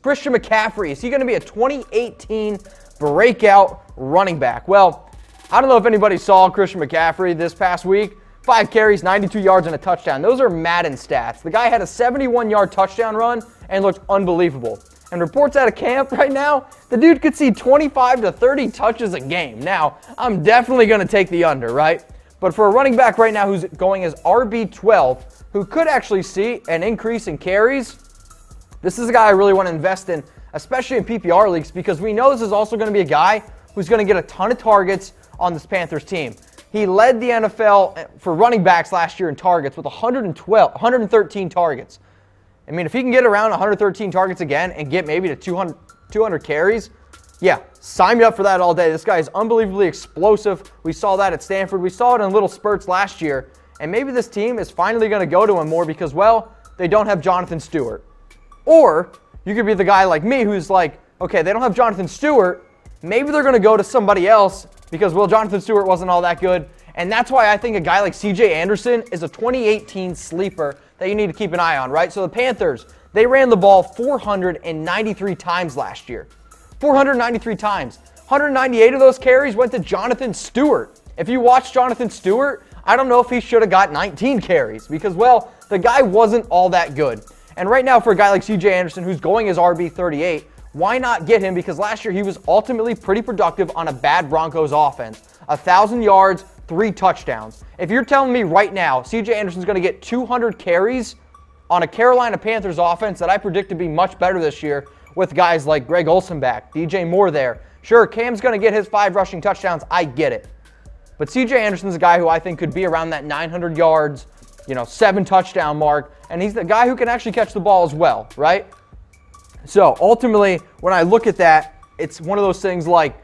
Christian McCaffrey, is he going to be a 2018 breakout running back? Well, I don't know if anybody saw Christian McCaffrey this past week. 5 carries, 92 yards, and a touchdown. Those are Madden stats. The guy had a 71-yard touchdown run and looked unbelievable. And reports out of camp right now, the dude could see 25 to 30 touches a game. Now, I'm definitely going to take the under, right? But for a running back right now who's going as RB12, who could actually see an increase in carries, this is a guy I really want to invest in, especially in PPR leagues, because we know this is also going to be a guy who's going to get a ton of targets on this Panthers team. He led the NFL for running backs last year in targets with 113 targets. I mean, if he can get around 113 targets again and get maybe to 200 carries, yeah, sign me up for that all day. This guy is unbelievably explosive. We saw that at Stanford. We saw it in little spurts last year. And maybe this team is finally going to go to him more because, well, they don't have Jonathan Stewart. Or you could be the guy like me who's like, okay, they don't have Jonathan Stewart. Maybe they're going to go to somebody else because, well, Jonathan Stewart wasn't all that good. And that's why I think a guy like C.J. Anderson is a 2018 sleeper that you need to keep an eye on, right? So the Panthers, they ran the ball 493 times last year. 493 times. 198 of those carries went to Jonathan Stewart. If you watch Jonathan Stewart, I don't know if he should have got 19 carries because, well, the guy wasn't all that good. And right now for a guy like C.J. Anderson who's going as RB38, why not get him? Because last year he was ultimately pretty productive on a bad Broncos offense. 1,000 yards, 3 touchdowns. If you're telling me right now C.J. Anderson's going to get 200 carries on a Carolina Panthers offense that I predict to be much better this year with guys like Greg Olsen back, DJ Moore there. Sure, Cam's going to get his 5 rushing touchdowns. I get it. But C.J. Anderson's a guy who I think could be around that 900 yards, 7 touchdown mark. And he's the guy who can actually catch the ball as well, right? So ultimately, when I look at that, it's one of those things like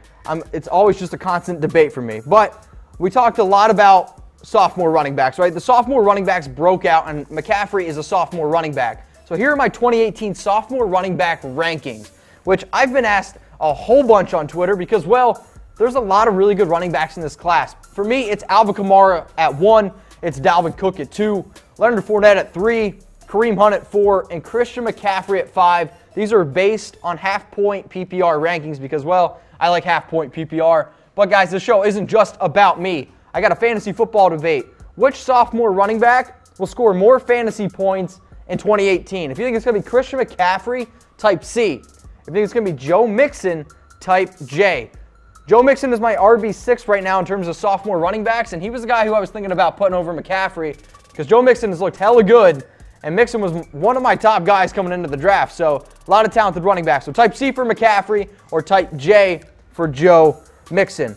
it's always just a constant debate for me. But we talked a lot about sophomore running backs, right? The sophomore running backs broke out, and McCaffrey is a sophomore running back. So here are my 2018 sophomore running back rankings, which I've been asked a whole bunch on Twitter because, well, there's a lot of really good running backs in this class. For me, it's Alvin Kamara at 1, it's Dalvin Cook at 2, Leonard Fournette at 3, Kareem Hunt at 4, and Christian McCaffrey at 5. These are based on half-point PPR rankings because, well, I like half-point PPR. But, guys, this show isn't just about me. I got a fantasy football debate. Which sophomore running back will score more fantasy points in 2018? If you think it's going to be Christian McCaffrey, type C. If you think it's going to be Joe Mixon, type J. Joe Mixon is my RB6 right now in terms of sophomore running backs, and he was the guy who I was thinking about putting over McCaffrey because Joe Mixon has looked hella good, and Mixon was one of my top guys coming into the draft. So a lot of talented running backs. So type C for McCaffrey or type J for Joe Mixon.